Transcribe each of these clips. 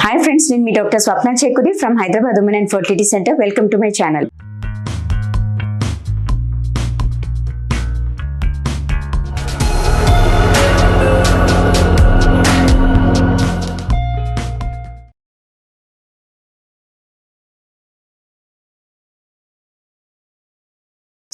Hi friends, నేను మీ doctor Swapna Chekkudi from Hyderabad women and fertility centre. Welcome to my channel.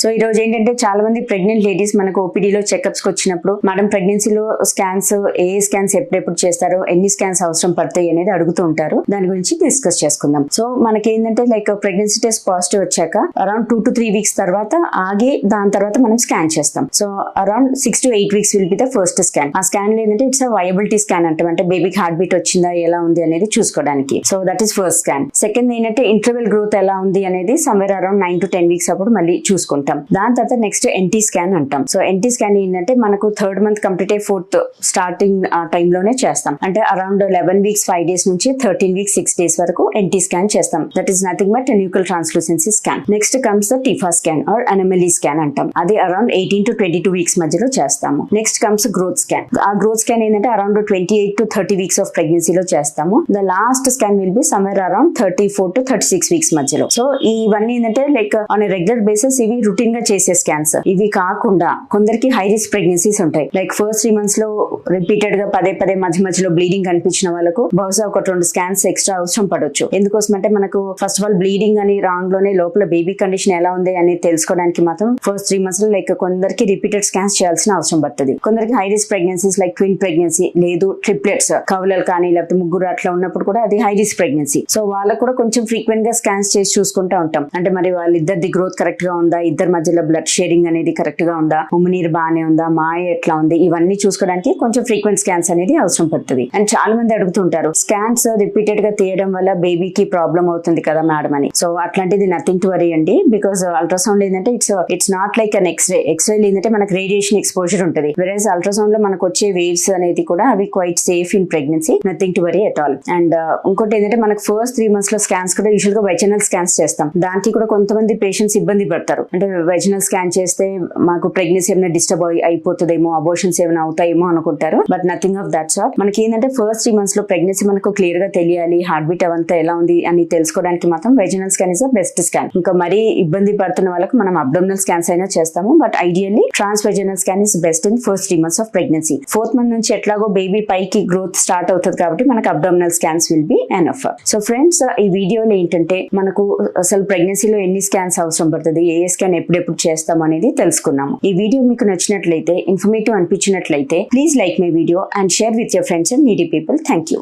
So ఈ రోజు ఏంటంటే చాలా మంది ప్రెగ్నెంట్ లేడీస్ మనకు ఓపీడీలో చెకప్స్కి వచ్చినప్పుడు మేడం ప్రెగ్నెన్సీలో స్కాన్స్ ఏ స్కాన్స్ ఎప్పుడెప్పుడు చేస్తారో, ఎన్ని స్కాన్స్ అవసరం పడతాయి అనేది అడుగుతూ ఉంటారు. దాని గురించి డిస్కస్ చేసుకుందాం. సో మనకి ఏంటంటే లైక్ ప్రెగ్నెన్సీ టెస్ట్ పాజిటివ్ వచ్చాక అరౌండ్ 2 to 3 weeks తర్వాత ఆగి దాని తర్వాత మనం స్కాన్ చేస్తాం. So around 6 to 8 weeks will be the first scan. ఆ స్కాన్ లో ఏంటంటే ఇట్స్ వయబిలిటీ స్కాన్ అంటాం, అంటే బేబీకి హార్ట్ బీట్ వచ్చిందా ఎలా ఉంది అనేది చూసుకోవడానికి. So that is first scan. Second ఏంటంటే ఇంటర్వెల్ గ్రోత్ ఎలా ఉంది అనేది సమ్వేర్ అరౌండ్ 9 to 10 weeks అప్పుడు మళ్ళీ చూసుకుంటాం. దాని తర్వాత నెక్స్ట్ ఎన్టీ స్కాన్ అంటాం. సో ఎన్టీ స్కాన్ ఏంటంటే మనకు 3rd month కంప్లీట్ అయ్యి 4th స్టార్టింగ్ టైంలోనే చేస్తాం. అంటే అరౌండ్ 11 weeks 5 days నుంచి 13 weeks 6 days వరకు ఎన్టీ స్కాన్ చేస్తాం. That is nothing but nuclear translucency scan. Next comes the TIFFA scan or anomaly scan అంటాం. అది అరౌండ్ 18 to 22 weeks మధ్యలో చేస్తాము. Next comes growth scan. ఆ గ్రోత్ స్కాన్ ఏంటంటే around 28 to 30 weeks of ప్రెగ్నెన్సీలో చేస్తాము. The last scan will be somewhere around 34 to 36 weeks మధ్యలో. So ఇవన్నీ ఏంటంటే లైక్ ఆన్ రెగ్యులర్ బేసిస్ ఇవి రొటీన్ గా చేసే స్కాన్స్. ఇవి కాకుండా కొందరికి హై రిస్క్ ప్రెగ్నెన్సీస్ ఉంటాయి. లైక్ ఫస్ట్ 3 months లో రిపీటెడ్ గా పదే మధ్యలో బ్లీడింగ్ కనిపించిన వాళ్ళకు బహుశా 1-2 స్కాన్స్ ఎక్స్ట్రా అవసరం పడవచ్చు. ఎందుకోసం అంటే మనకు ఫస్ట్ ఆఫ్ ఆల్ బ్లీడింగ్ అని రాంగ్ లోనే లోపల బేబీ కండిషన్ ఎలా ఉంది అని తెలుసుకోవడానికి మాత్రం ఫస్ట్ 3 months లో లైక్ కొందరికి రిపీటెడ్ స్కాన్స్ చేయాల్సిన అవసరం పడుతుంది. కొందరికి high risk pregnancies like twin pregnancy లేదు ట్రిప్లెట్స్ కవలలు కానీ లేకపోతే ముగ్గురు అట్లా ఉన్నప్పుడు కూడా అది హై రిస్క్ ప్రెగ్నెన్సీ. సో వాళ్ళకు కూడా కొంచెం ఫ్రీక్వెంట్ గా స్కాన్స్ చేసి చూసుకుంటూ ఉంటాం. అంటే మరి వాళ్ళిద్దరిది గ్రోత్ కరెక్ట్ గా ఉందా, ఇద్దరి మధ్యలో బ్లడ్ షేరింగ్ అనేది కరెక్ట్ గా ఉందా, ఉమ్మనీరు బాగానే ఉందా, మాయ ఎట్లా ఉంది, ఇవన్నీ చూసుకోవడానికి కొంచెం ఫ్రీక్వెంట్ స్కాన్స్ అనేది అవసరం పడుతుంది. అండ్ చాలా మంది అడుగుతుంటారు స్కాన్స్ రిపీటెడ్ గా తీయడం వల్ల బేబీకి ప్రాబ్లం అవుతుంది కదా మేడం అని. సో అట్లాంటిది నథింగ్ టు వరీ అండి. బికాస్ అల్ట్రాసౌండ్ ఏంటంటే it's not like an X-ray. X-ray ఏంటంటే మనకు రేడియేషన్ ఎక్స్పోజర్ ఉంటుంది. వెరస్ అల్ట్రాసౌండ్ లో మనకు వచ్చే వేవ్స్ అనేది కూడా అవి quite safe in pregnancy. Nothing to worry at all. And ఇంకోటి ఏంటంటే మనకు ఫస్ట్ 3 months లో స్కాన్స్ కూడా యూజువల్ గా వెజనల్ స్కాన్స్ చేస్తాం. దానికి కూడా కొంతమంది పేషెంట్స్ ఇబ్బంది పడతారు. అంటే వెజనల్ స్కాన్ చేస్తే మాకు ప్రెగ్నెన్సీ ఏమైనా డిస్టర్బ్ అయిపోతుందేమో, అబోషన్స్ ఏమైనా అవుతాయేమో అనుకుంటారు. But nothing of that sort. మనకి ఏంటంటే ఫస్ట్ 3 months లో ప్రెగ్నెన్సీ మనకు క్లియర్ గా తెలియాలి, హార్ట్ బీట్ అవంతా ఎలా ఉంది అని తెలుసుకోవడానికి మాత్రం vaginal scan is the best scan. ఇంకా మరీ ఇబ్బంది పడుతున్న వాళ్ళకి మనం అబ్డోమినల్ స్కాన్స్ అయినా చేస్తాము. But ideally transvaginal scan is best in first 3 months of pregnancy. 4th month నుంచి ఎట్లాగో బేబీ పైకి గ్రోత్ స్టార్ట్ అవుతుంది కాబట్టి మనకు abdominal scans will be enough. So friends, ఈ వీడియోలో ఏంటంటే మనకు అసలు ప్రెగ్నెన్సీలో ఎన్ని స్కాన్స్ అవసరం పడుతుంది, ఏ స్కాన్ ఎప్పుడెప్పుడు చేస్తాం అనేది తెలుసుకున్నాము. ఈ వీడియో మీకు నచ్చినట్లయితే, ఇన్ఫర్మేటివ్ అనిపించినట్లయితే please like my video and share with your friends and needy people. Thank you.